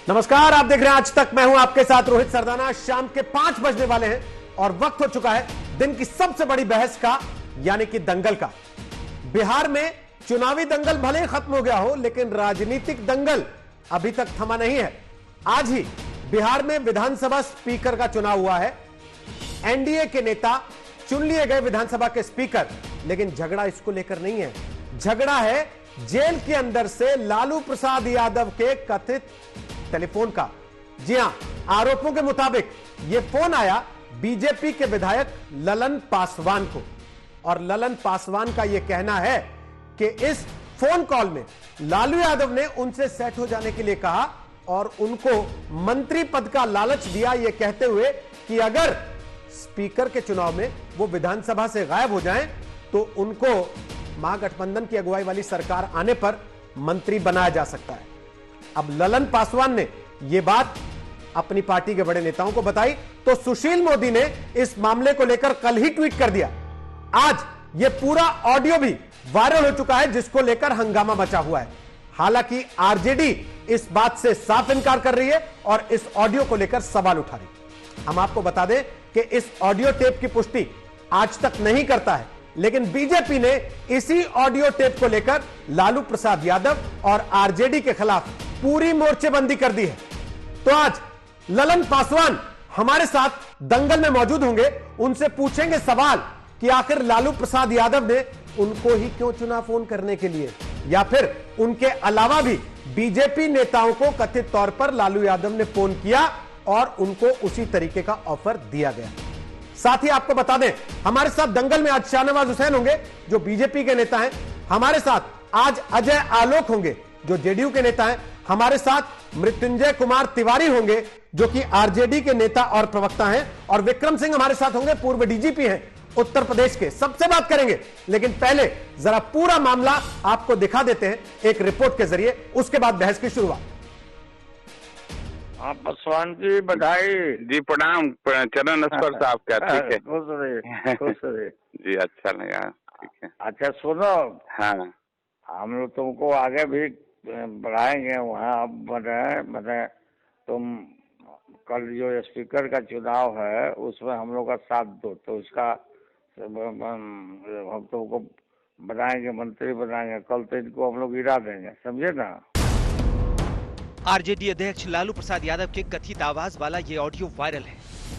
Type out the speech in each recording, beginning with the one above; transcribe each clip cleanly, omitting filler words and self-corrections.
नमस्कार, आप देख रहे हैं आज तक। मैं हूं आपके साथ रोहित सरदाना। शाम के 5 बजने वाले हैं और वक्त हो चुका है दिन की सबसे बड़ी बहस का, यानी कि दंगल का। बिहार में चुनावी दंगल भले ही खत्म हो गया हो, लेकिन राजनीतिक दंगल अभी तक थमा नहीं है। आज ही बिहार में विधानसभा स्पीकर का चुनाव हुआ है। एनडीए के नेता चुन लिए गए विधानसभा के स्पीकर, लेकिन झगड़ा इसको लेकर नहीं है। झगड़ा है जेल के अंदर से लालू प्रसाद यादव के कथित टेलीफोन का। जी हां, आरोपों के मुताबिक यह फोन आया बीजेपी के विधायक ललन पासवान को, और ललन पासवान का यह कहना है कि इस फोन कॉल में लालू यादव ने उनसे सेट हो जाने के लिए कहा और उनको मंत्री पद का लालच दिया, यह कहते हुए कि अगर स्पीकर के चुनाव में वो विधानसभा से गायब हो जाएं तो उनको महागठबंधन की अगुवाई वाली सरकार आने पर मंत्री बनाया जा सकता है। अब ललन पासवान ने यह बात अपनी पार्टी के बड़े नेताओं को बताई तो सुशील मोदी ने इस मामले को लेकर कल ही ट्वीट कर दिया। आज यह पूरा ऑडियो भी वायरल हो चुका है, जिसको लेकर हंगामा मचा हुआ है। हालांकि आरजेडी इस बात से साफ इनकार कर रही है और इस ऑडियो को लेकर सवाल उठा रही है। हम आपको बता दें कि इस ऑडियो टेप की पुष्टि आज तक नहीं करता है, लेकिन बीजेपी ने इसी ऑडियो टेप को लेकर लालू प्रसाद यादव और आरजेडी के खिलाफ पूरी मोर्चेबंदी कर दी है। तो आज ललन पासवान हमारे साथ दंगल में मौजूद होंगे। उनसे पूछेंगे सवाल कि आखिर लालू प्रसाद यादव ने उनको ही क्यों चुना फोन करने के लिए, या फिर उनके अलावा भी बीजेपी नेताओं को कथित तौर पर लालू यादव ने फोन किया और उनको उसी तरीके का ऑफर दिया गया। साथ ही आपको बता दें, हमारे साथ दंगल में आज शाहनवाज हुसैन होंगे जो बीजेपी के नेता हैं। हमारे साथ आज अजय आलोक होंगे जो जेडीयू के नेता हैं। हमारे साथ मृत्युंजय कुमार तिवारी होंगे जो कि आरजेडी के नेता और प्रवक्ता हैं, और विक्रम सिंह हमारे साथ होंगे, पूर्व डीजीपी हैं उत्तर प्रदेश के। सबसे बात करेंगे, लेकिन पहले जरा पूरा मामला आपको दिखा देते हैं एक रिपोर्ट के जरिए, उसके बाद बहस की शुरुआत। आप पासवान जी बधाई जी। प्रणाम चरण स्पर्श आपका। ठीक है, खुश रहे जी। अच्छा लगा। ठीक है। अच्छा सुनो, हाँ, हम लोग तुमको आगे भी बढ़ाएंगे। वहाँ अब मतलब तुम कल जो स्पीकर का चुनाव है उसमें हम लोग का साथ दो, तो उसका हम तुमको बनाएंगे, मंत्री बनाएंगे। कल तो इनको हम लोग गिरा देंगे, समझे ना। आरजेडी अध्यक्ष लालू प्रसाद यादव के कथित आवाज वाला ये ऑडियो वायरल है।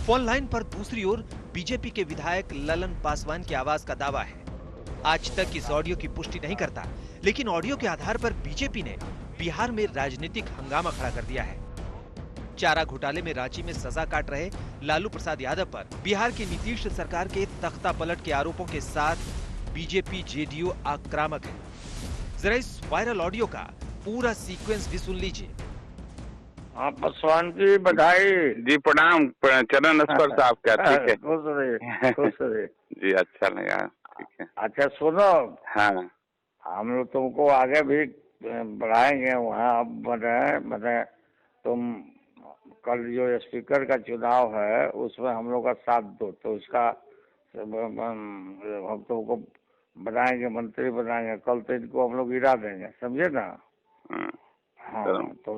फोन लाइन पर दूसरी ओर बीजेपी के विधायक ललन पासवान की आवाज का दावा है। आज तक इस ऑडियो की पुष्टि नहीं करता, लेकिन ऑडियो के आधार पर बीजेपी ने बिहार में राजनीतिक हंगामा खड़ा कर दिया है। चारा घोटाले में रांची में सजा काट रहे लालू प्रसाद यादव पर बिहार की नीतीश सरकार के तख्ता पलट के आरोपों के साथ बीजेपी जेडीयू आक्रामक है। जरा इस वायरल ऑडियो का पूरा सीक्वेंस भी सुन लीजिए। आप पासवान जी बधाई जी। प्रणाम चरण स्पर्श आपका। ठीक है, खुश रहे जी। अच्छा लगा। ठीक है। अच्छा सुनो, हाँ, हम लोग तुमको आगे भी बढ़ाएंगे। वहाँ अब मतलब तुम कल जो स्पीकर का चुनाव है उसमें हम लोग का साथ दो, तो उसका हम तुमको बनाएंगे, मंत्री बनाएंगे। कल तो इनको हम लोग गिरा देंगे, समझे ना। हाँ, तो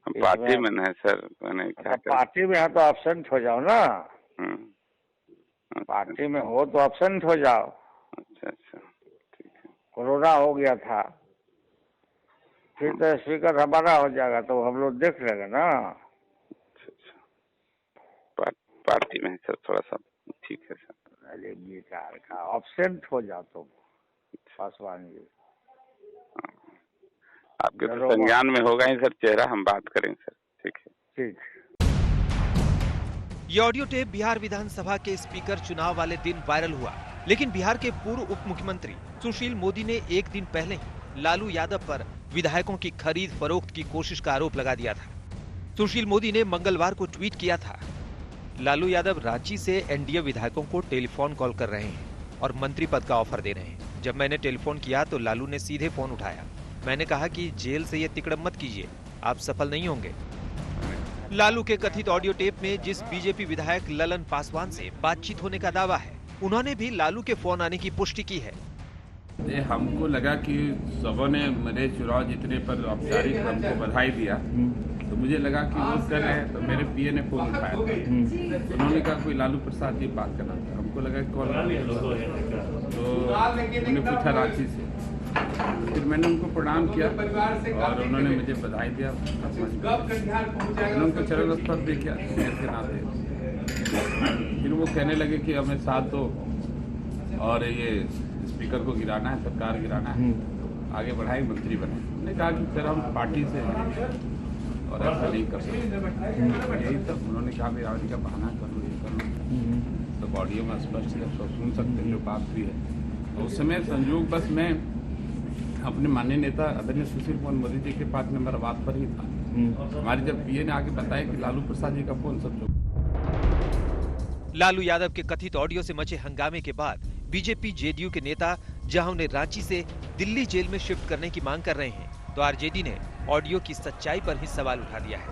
हम पार्टी में नहीं सर, मैंने क्या पार्टी में है तो एब्सेंट हो जाओ ना। पार्टी में हो तो एब्सेंट हो जाओ। अच्छा अच्छा, ठीक है। कोरोना हो गया था, फिर तो स्पीकर हमारा हो जाएगा तो हम लोग देख लेंगे ना। पार्टी में सर थोड़ा सा ठीक है सर। अरे बेकार का, एब्सेंट हो जाओ तुम पासवान जी। आपके तो संज्ञान में होगा ही सर चेहरा, हम बात करेंगे सर। ठीक है, ठीक। ये ऑडियो टेप बिहार विधानसभा के स्पीकर चुनाव वाले दिन वायरल हुआ, लेकिन बिहार के पूर्व उप मुख्यमंत्री सुशील मोदी ने एक दिन पहले ही लालू यादव पर विधायकों की खरीद फरोख्त की कोशिश का आरोप लगा दिया था। सुशील मोदी ने मंगलवार को ट्वीट किया था, लालू यादव रांची से एनडीए विधायकों को टेलीफोन कॉल कर रहे हैं और मंत्री पद का ऑफर दे रहे हैं। जब मैंने टेलीफोन किया तो लालू ने सीधे फोन उठाया। मैंने कहा कि जेल से ये तिकड़म मत कीजिए, आप सफल नहीं होंगे। लालू के कथित ऑडियो टेप में जिस बीजेपी विधायक ललन पासवान से बातचीत होने का दावा है, उन्होंने भी लालू के फोन आने की पुष्टि की है। हमको लगा कि सबों ने मेरे चुनाव जीतने पर औपचारिक हमको बधाई दिया, तो मुझे लगा कि वो कर रहे हैं, तो मेरे पीए ने फोन उठाया था। तो उन्होंने कहा कोई लालू प्रसाद जी बात करना था। हमको लगा कि कौन, तो उन्होंने पूछा रांची से। फिर मैंने उनको प्रणाम किया और उन्होंने मुझे बधाई दिया। मैंने उनको चरण स्पर्श भी किया के नाते। फिर वो कहने लगे कि हमें साथ दो और ये स्पीकर को गिराना है, सरकार गिराना है, आगे बढ़ाएं, मंत्री बने। हमने कहा कि सर हम पार्टी से हैं और ऐसा नहीं कर सकते। यही सब उन्होंने कहा मेरा का बहाना कर लो, ये कर लो। तो ऑडियो में स्पष्ट सुन सकते हैं जो बात हुई है। तो उस समय संयोग बस मैं अपने माननीय नेता आदरणीय सुशील कुमार मोदी जी के पास नंबर बात पर ही था। हमारी जब पीए ने आके बताया कि लालू प्रसाद जी का फोन सब लालू यादव के कथित ऑडियो से मचे हंगामे के बाद बीजेपी जेडीयू के नेता जहां उन्हें रांची से दिल्ली जेल में शिफ्ट करने की मांग कर रहे हैं, तो आरजेडी ने ऑडियो की सच्चाई पर ही सवाल उठा दिया है।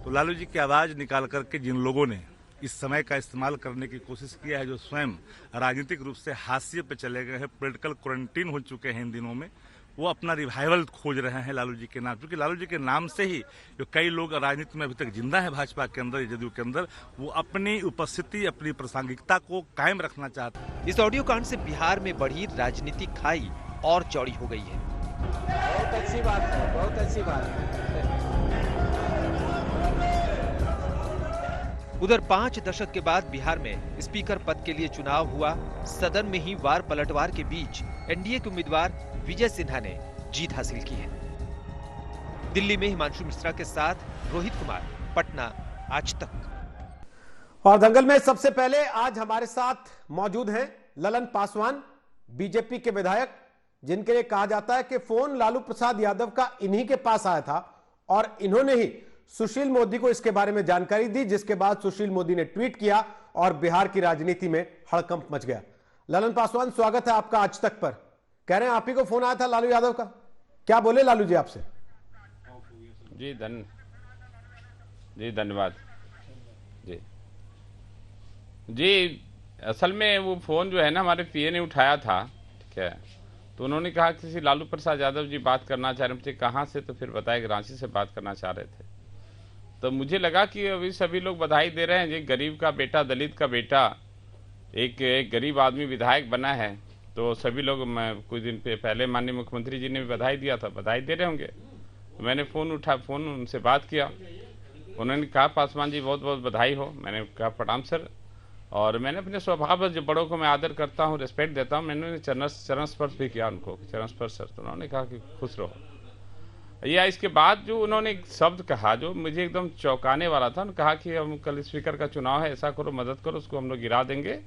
तो लालू जी की आवाज निकाल करके जिन लोगों ने इस समय का इस्तेमाल करने की कोशिश किया है, जो स्वयं राजनीतिक रूप से हाशिए पे चले गए हैं, पॉलिटिकल क्वारंटीन हो चुके हैं इन दिनों में, वो अपना रिवाइवल खोज रहे हैं लालू जी के नाम। क्योंकि लालू जी के नाम से ही जो कई लोग राजनीति में अभी तक जिंदा है भाजपा के अंदर, जदयू के अंदर, वो अपनी उपस्थिति, अपनी प्रासंगिकता को कायम रखना चाहते हैं। इस ऑडियो कांड से बिहार में बढ़ी राजनीतिक खाई और चौड़ी हो गई है। बहुत अच्छी बात है, बहुत अच्छी बात है। उधर 5 दशक के बाद बिहार में स्पीकर पद के लिए चुनाव हुआ। सदन में ही वार पलटवार के बीच एनडीए के उम्मीदवार विजय सिन्हा ने जीत हासिल की है। दिल्ली में हिमांशु मिश्रा के साथ रोहित कुमार, पटना, आज तक। और दंगल में सबसे पहले आज हमारे साथ मौजूद हैं ललन पासवान, बीजेपी के विधायक, जिनके लिए कहा जाता है कि फोन लालू प्रसाद यादव का इन्हीं के पास आया था और इन्होंने ही सुशील मोदी को इसके बारे में जानकारी दी, जिसके बाद सुशील मोदी ने ट्वीट किया और बिहार की राजनीति में हड़कंप मच गया। ललन पासवान, स्वागत है आपका आज तक पर। कह रहे हैं आप ही को फोन आया था लालू यादव का, क्या बोले लालू जी आपसे? जी धन्यवाद जी। असल में वो फोन जो है ना हमारे पीए ने उठाया था, ठीक है। तो उन्होंने कहा किसी लालू प्रसाद यादव जी बात करना चाह रहे थे। कहाँ से? तो फिर बताया कि रांची से बात करना चाह रहे थे। तो मुझे लगा कि अभी सभी लोग बधाई दे रहे हैं, एक गरीब का बेटा, दलित का बेटा, एक गरीब आदमी विधायक बना है। तो सभी लोग, मैं कुछ दिन पहले माननीय मुख्यमंत्री जी ने भी बधाई दिया था, बधाई दे रहे होंगे। तो मैंने फोन उनसे बात किया। उन्होंने कहा पासवान जी बहुत बहुत बधाई हो। मैंने कहा प्रणाम सर। और मैंने अपने स्वभाव पर जो बड़ों को मैं आदर करता हूँ, रिस्पेक्ट देता हूँ, मैंने चरण स्पर्श भी किया उनको, चरण स्पर्श सर। तो उन्होंने कहा कि खुश रहो। या इसके बाद जो उन्होंने एक शब्द कहा जो मुझे एकदम चौंकाने वाला था, उन्होंने कहा कि हम कल स्पीकर का चुनाव है, ऐसा करो, मदद करो, उसको हम लोग गिरा देंगे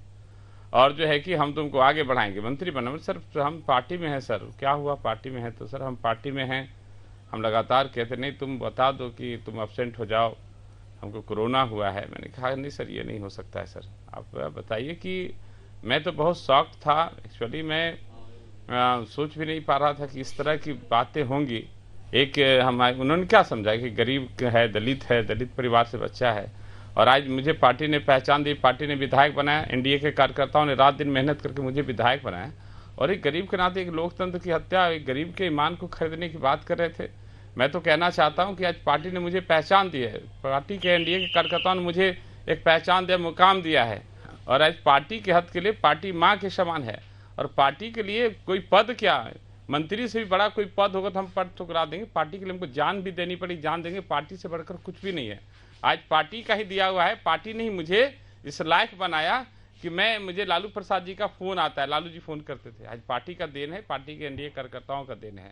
और जो है कि हम तुमको आगे बढ़ाएंगे, मंत्री बनाओ। सर हम पार्टी में हैं सर। क्या हुआ पार्टी में है? तो सर हम पार्टी में हैं। हम लगातार कहते नहीं तुम बता दो कि तुम एब्सेंट हो जाओ, हमको कोरोना हुआ है। मैंने कहा नहीं सर ये नहीं हो सकता है सर, आप बताइए। कि मैं तो बहुत शॉक्ड था एक्चुअली। मैं सोच भी नहीं पा रहा था कि इस तरह की बातें होंगी। एक उन्होंने क्या समझा कि गरीब है, दलित परिवार से बच्चा है, और आज मुझे पार्टी ने पहचान दी, पार्टी ने विधायक बनाया, एनडीए के कार्यकर्ताओं ने रात दिन मेहनत करके मुझे विधायक बनाया। और एक गरीब के नाते एक लोकतंत्र की हत्या, एक गरीब के ईमान को खरीदने की बात कर रहे थे। मैं तो कहना चाहता हूं कि आज पार्टी ने मुझे पहचान दी है, पार्टी के एनडीए के कार्यकर्ताओं ने मुझे एक पहचान दिया, मुकाम दिया है। और आज पार्टी के हक के लिए पार्टी माँ के समान है। और पार्टी के लिए कोई पद क्या है, मंत्री से भी बड़ा कोई पद होगा तो हम पद ठुकरा देंगे। पार्टी के लिए हमको जान भी देनी पड़ी, जान देंगे। पार्टी से बढ़कर कुछ भी नहीं है। आज पार्टी का ही दिया हुआ है। पार्टी ने ही मुझे इस लायक बनाया कि मुझे लालू प्रसाद जी का फोन आता है, लालू जी फोन करते थे। आज पार्टी का देन है, पार्टी के एनडीए कार्यकर्ताओं का देन है।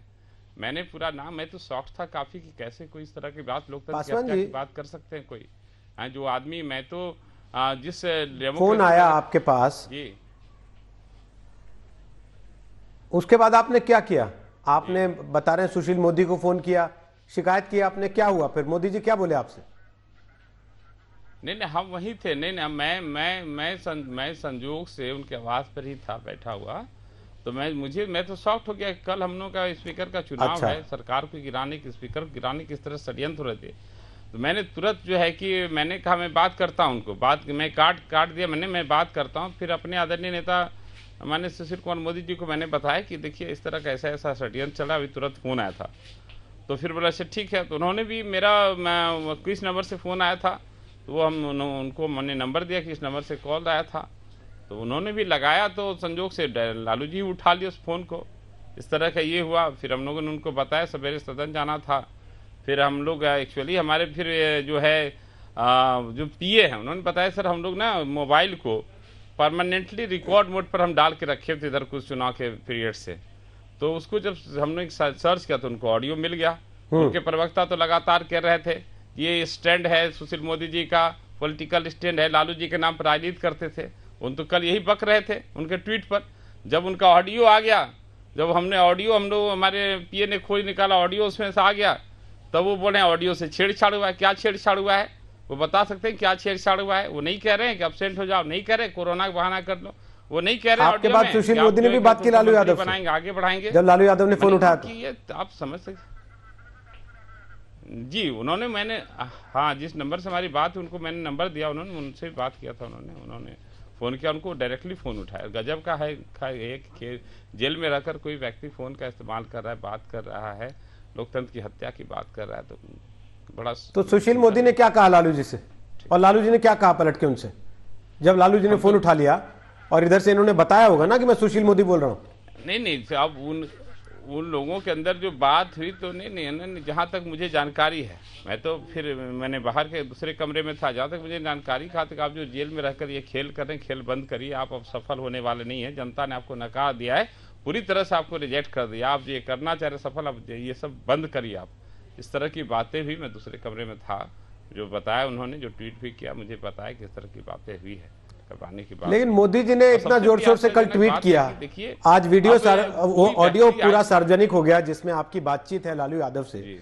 मैंने पूरा नाम, मैं तो शॉक था काफी कि कैसे कोई इस तरह की बात, लोकतंत्र की बात कर सकते हैं कोई। जो आदमी, मैं तो जिस फोन आया आपके पास जी, उसके बाद आपने क्या किया? आपने बता रहे हैं सुशील मोदी को फोन किया, शिकायत की आपने, क्या हुआ फिर? मोदी जी क्या बोले आपसे? नहीं हम वहीं थे। नहीं मैं संजोग से उनके आवास पर ही था बैठा हुआ। तो मैं तो शॉक्ड हो गया। कल हम लोग का स्पीकर का चुनाव है, सरकार को गिराने की, स्पीकर को गिराने की इस तरह षड्यंत्र हो रहे थे। तो मैंने तुरंत जो है कि मैंने कहा मैं बात करता हूं उनको, बात मैं काट दिया मैं बात करता हूं। फिर अपने आदरणीय नेता माननीय सुशील कुमार मोदी जी को मैंने बताया कि देखिए इस तरह का ऐसा षड्यंत्र चला। अभी तुरंत फोन आया था। तो फिर बोला अच्छा ठीक है। तो उन्होंने भी मैं किस नंबर से फ़ोन आया था, तो वो उनको मैंने नंबर दिया कि इस नंबर से कॉल आया था, तो उन्होंने भी लगाया, तो संजोग से लालू जी उठा लिया उस फ़ोन को। इस तरह का ये हुआ। फिर हम लोगों ने उनको बताया, सवेरे सदन जाना था। फिर हम लोग एक्चुअली हमारे फिर जो है जो पीए हैं उन्होंने बताया सर हम लोग ना मोबाइल को परमानेंटली रिकॉर्ड मोड पर हम डाल के रखे थे इधर कुछ चुनाव के पीरियड से। तो उसको जब हमने सर्च किया तो उनको ऑडियो मिल गया। उनके प्रवक्ता तो लगातार कह रहे थे ये स्टैंड है सुशील मोदी जी का, पॉलिटिकल स्टैंड है, लालू जी के नाम पर राजनीति करते थे। उन तो कल यही बक रहे थे उनके ट्वीट पर। जब उनका ऑडियो आ गया, जब हमने ऑडियो हम लोग हमारे पीए ने खोज निकाला, ऑडियो उसमें से आ गया, तब वो बोले ऑडियो से छेड़छाड़ हुआ है। क्या छेड़छाड़ हुआ है वो बता सकते हैं? क्या छेड़छाड़ हुआ है? वो नहीं कह रहे हैं कि अब्सेंट हो जाओ, नहीं कह रहे कोरोना का बहाना कर लो, वो नहीं कह रहे। आपके बाद सुशील मोदी ने भी बात की लालू यादव से, बनाएंगे आगे बढ़ाएंगे। जब लालू यादव ने फोन उठाया तो ये आप समझ सकते जी। उन्होंने मैंने हाँ जिस नंबर से हमारी बात हुई उनको मैंने नंबर दिया, उन्होंने उनसे बात किया था। उन्होंने फ़ोन किया, उनको डायरेक्टली फ़ोन उठाया। गजब का है एक जेल में रहकर कोई व्यक्ति फ़ोन का इस्तेमाल कर रहा है, बात कर रहा है, लोकतंत्र की हत्या की बात कर रहा है, तो बड़ा। तो सुशील मोदी ने क्या कहा लालू जी से, और लालू जी ने क्या कहा पलट के उनसे, जब लालू जी ने फोन उठा लिया? और इधर से इन्होंने बताया होगा ना कि मैं सुशील मोदी बोल रहा हूँ। नहीं अब उन लोगों के अंदर जो बात हुई तो नहीं, जहाँ तक मुझे जानकारी है, मैं तो फिर मैंने बाहर के दूसरे कमरे में था, जहाँ तक मुझे जानकारी कहा तक आप जो जेल में रहकर ये खेल कर रहे हैं, खेल बंद करिए, आप अब सफल होने वाले नहीं है। जनता ने आपको नकार दिया है, पूरी तरह से आपको रिजेक्ट कर दिया। आप ये करना चाह रहे सफल, अब ये सब बंद करिए आप। इस तरह की बातें भी, मैं दूसरे कमरे में था, जो बताया उन्होंने, जो ट्वीट भी किया, मुझे बताया कि इस तरह की बातें हुई है करवाने की बात। लेकिन मोदी जी ने इतना जोर शोर से कल ट्वीट किया, आज वीडियो वो ऑडियो पूरा सार्वजनिक हो गया जिसमें आपकी बातचीत है लालू यादव से।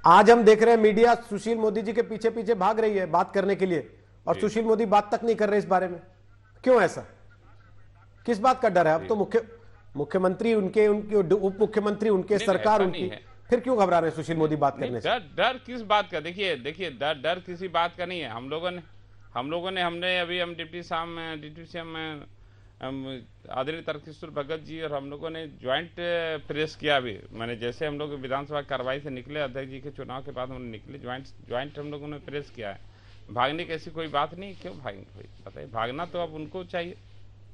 आज हम देख रहे हैं मीडिया सुशील मोदी जी के पीछे पीछे भाग रही है बात करने के लिए, और सुशील मोदी बात तक नहीं कर रहे इस बारे में। क्यों ऐसा? किस बात का डर है? अब तो मुख्यमंत्री उनके उप मुख्यमंत्री उनके, सरकार उनकी, फिर क्यों घबरा रहे हैं सुशील मोदी बात करने से? डर किस बात का? देखिए डर किसी बात का नहीं है। हम लोगों ने हमने अभी हम डिप्टी सीएम आदरणीय तर्ककिशोर भगत जी और हम लोगों ने ज्वाइंट प्रेस किया। अभी मैंने जैसे हम लोग विधानसभा कार्रवाई से निकले, अध्यक्ष जी के चुनाव के बाद हम निकले, ज्वाइंट हम लोगों ने प्रेस किया है। भागने की ऐसी कोई बात नहीं। क्यों भागेंगे? कोई बताइए, भागना तो अब उनको चाहिए,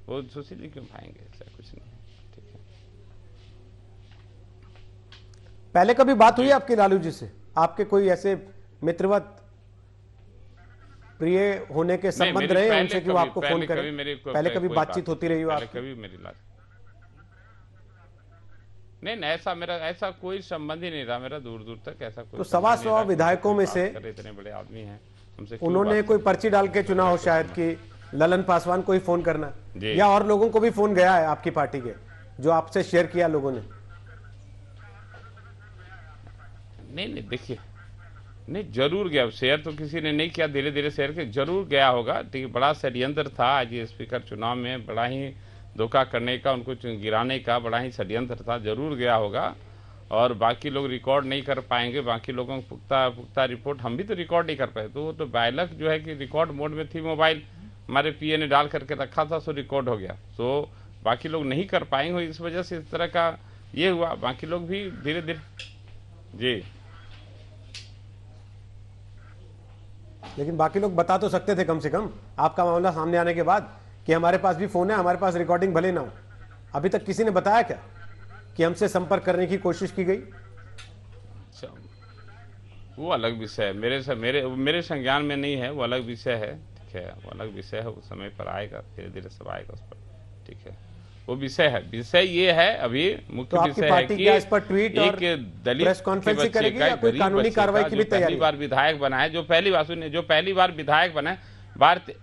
वो सुशील जी क्यों भागेंगे? ऐसा कुछ नहीं। ठीक है, पहले कभी बात हुई आपकी लालू जी से? आपके कोई ऐसे मित्रवत प्रिय होने के संबंध रहे उनसे कि वो आपको फोन करें? पहले कभी बातचीत होती रही हो आपकी? कभी मेरी नहीं, ऐसा कोई संबंध ही नहीं रहा मेरा दूर दूर तक। ऐसा कोई तो 125 विधायकों में से इतने बड़े आदमी हैं, उन्होंने कोई पर्ची डाल के चुना हो शायद कि ललन पासवान को ही फोन करना, या और लोगों को भी फोन गया है आपकी पार्टी के जो आपसे शेयर किया लोगों ने? नहीं देखिए, नहीं जरूर गया शेयर, तो किसी ने नहीं किया, धीरे धीरे शेयर के जरूर गया होगा। ठीक, बड़ा षड्यंत्र था आज ये स्पीकर चुनाव में, बड़ा ही धोखा करने का, उनको गिराने का बड़ा ही षड्यंत्र था, जरूर गया होगा। और बाकी लोग रिकॉर्ड नहीं कर पाएंगे, बाकी लोगों को पुख्ता रिपोर्ट, हम भी तो रिकॉर्ड नहीं कर पाए। तो वो तो बायलक जो है कि रिकॉर्ड मोड में थी, मोबाइल हमारे पीए ने डाल करके रखा था, सो रिकॉर्ड हो गया। तो बाकी लोग नहीं कर पाएंगे, इस वजह से इस तरह का ये हुआ। बाकी लोग भी धीरे धीरे जी, लेकिन बाकी लोग बता तो सकते थे कम से कम आपका मामला सामने आने के बाद कि हमारे पास भी फोन है, हमारे पास रिकॉर्डिंग भले ना हो। अभी तक किसी ने बताया क्या कि हमसे संपर्क करने की कोशिश की गई? वो अलग विषय है, मेरे संज्ञान में नहीं है, वो अलग विषय है। ठीक है, वो अलग विषय है, वो समय पर आएगा, धीरे धीरे सब आएगा उस पर। ठीक है, वो विषय है। विषय ये है, अभी मुख्य विषय है कि इस पर ट्वीट और प्रेस कॉन्फ्रेंस करेगी या कोई कानूनी कार्रवाई की भी तैयारी? पहली बार विधायक बना है, जो पहली बार विधायक बना है भारतीय,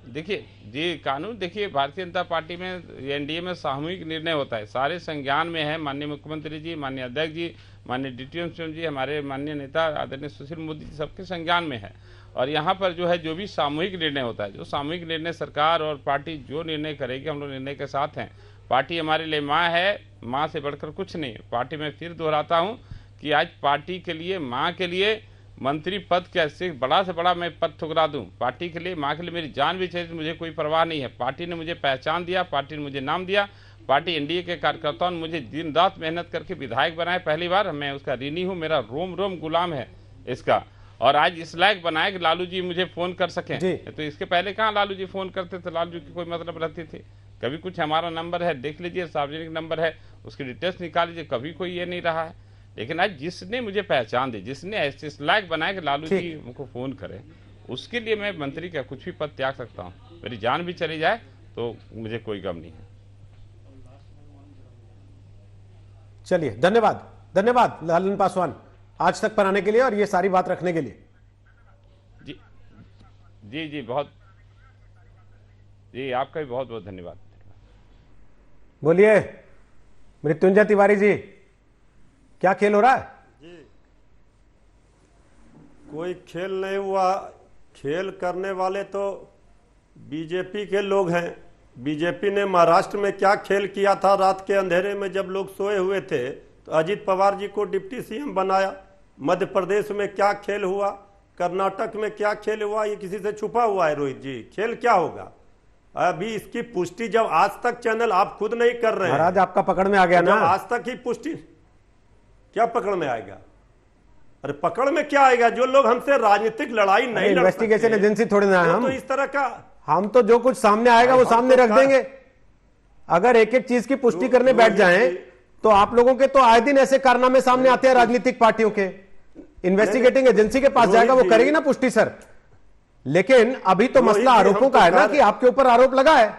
देखिए जी कानून, देखिए भारतीय जनता पार्टी में एनडीए में सामूहिक निर्णय होता है, सारे संज्ञान में है। माननीय मुख्यमंत्री जी, माननीय अध्यक्ष जी, माननीय डिप्टी सीएम जी, हमारे माननीय नेता आदरणीय सुशील मोदी जी, सबके संज्ञान में है। और यहाँ पर जो है जो भी सामूहिक निर्णय होता है, जो सामूहिक निर्णय सरकार और पार्टी जो निर्णय करेगी, हम लोग निर्णय के साथ हैं। पार्टी हमारे लिए माँ है, माँ से बढ़कर कुछ नहीं। पार्टी में फिर दोहराता हूँ कि आज पार्टी के लिए, माँ के लिए मंत्री पद कैसे बड़ा से बड़ा मैं पद ठुकरा दूं, पार्टी के लिए, माँ के लिए मेरी जान भी चाहिए, मुझे कोई परवाह नहीं है। पार्टी ने मुझे पहचान दिया, पार्टी ने मुझे नाम दिया, पार्टी एनडीए के कार्यकर्ताओं ने मुझे दिन रात मेहनत करके विधायक बनाए, पहली बार मैं उसका ऋणी हूं, मेरा रोम रोम गुलाम है इसका। और आज इस लायक बनाया कि लालू जी मुझे फोन कर सकें। तो इसके पहले कहाँ लालू जी फोन करते थे, लालू जी की कोई मतलब रहती थी? कभी कुछ हमारा नंबर है, देख लीजिए, सार्वजनिक नंबर है, उसकी डिटेल्स निकाल लीजिए, कभी कोई ये नहीं रहा है। लेकिन आज जिसने मुझे पहचान दी, जिसने इस लायक बनाया कि लालू जी हमको फोन करे, उसके लिए मैं मंत्री का कुछ भी पद त्याग सकता हूँ। मेरी जान भी चली जाए तो मुझे कोई गम नहीं है। चलिए, धन्यवाद, धन्यवाद लालन पासवान आज तक पर आने के लिए और ये सारी बात रखने के लिए। जी जी जी, बहुत जी, आपका भी बहुत बहुत धन्यवाद। बोलिए मृत्युंजय तिवारी जी, क्या खेल हो रहा है? जी, कोई खेल नहीं हुआ। खेल करने वाले तो बीजेपी के लोग हैं। बीजेपी ने महाराष्ट्र में क्या खेल किया था, रात के अंधेरे में जब लोग सोए हुए थे तो अजीत पवार जी को डिप्टी सीएम बनाया। मध्य प्रदेश में क्या खेल हुआ, कर्नाटक में क्या खेल हुआ, ये किसी से छुपा हुआ है रोहित जी? खेल क्या होगा? अभी इसकी पुष्टि जब आज तक चैनल आप खुद नहीं कर रहे हैं, महाराज आपका पकड़ में आ गया ना। आज तक ही पुष्टि क्या पकड़ में आएगा? अरे पकड़ में क्या आएगा? जो लोग हमसे राजनीतिक लड़ाई नहीं लड़ सकते, इन्वेस्टिगेशन एजेंसी थोड़ी ना है हम। तो इस तरह का हम तो जो कुछ सामने आएगा वो सामने रख देंगे। अगर एक एक चीज की पुष्टि करने बैठ जाएं तो आप लोगों के तो आए दिन ऐसे कारनामे सामने आते हैं राजनीतिक पार्टियों के। इन्वेस्टिगेटिंग एजेंसी के पास जाएगा, वो करेगी ना पुष्टि सर। लेकिन अभी तो मसला आरोपों का है ना कि आपके ऊपर आरोप लगा है।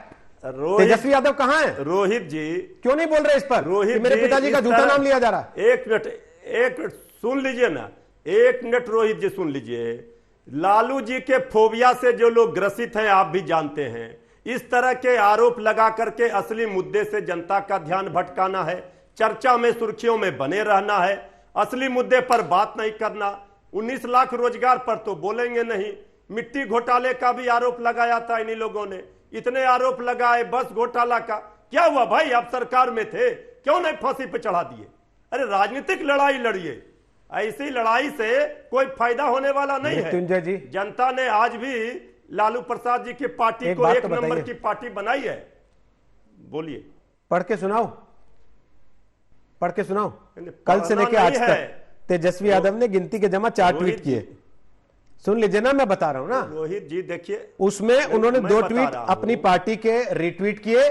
तेजस्वी यादव कहां है? रोहित जी क्यों नहीं बोल रहे इस पर? रोहित मेरे पिताजी का झूठा नाम लिया जा रहा है। एक मिनट सुन लीजिए ना, एक मिनट रोहित जी सुन लीजिए। लालू जी के फोबिया से जो लोग ग्रसित हैं आप भी जानते हैं। इस तरह के आरोप लगा करके असली मुद्दे से जनता का ध्यान भटकाना है, चर्चा में सुर्खियों में बने रहना है, असली मुद्दे पर बात नहीं करना। 19 लाख रोजगार पर तो बोलेंगे नहीं। मिट्टी घोटाले का भी आरोप लगाया था इन्हीं लोगों ने, इतने आरोप लगाए। बस घोटाला का क्या हुआ भाई? आप सरकार में थे, क्यों नहीं फांसी पे चढ़ा दिए? अरे राजनीतिक लड़ाई लड़िए, ऐसी लड़ाई से कोई फायदा होने वाला नहीं है। जी, जनता ने आज भी लालू प्रसाद जी की पार्टी को एक नंबर की पार्टी बनाई है। बोलिए, पढ़ के सुनाओ, पढ़ के सुनाओ। कल से लेके आज तक तेजस्वी यादव ने गिनती के जमा 4 ट्वीट किए। सुन लीजिए ना, मैं बता रहा हूं ना रोहित जी, देखिए उसमें उन्होंने 2 ट्वीट अपनी पार्टी के रिट्वीट किए।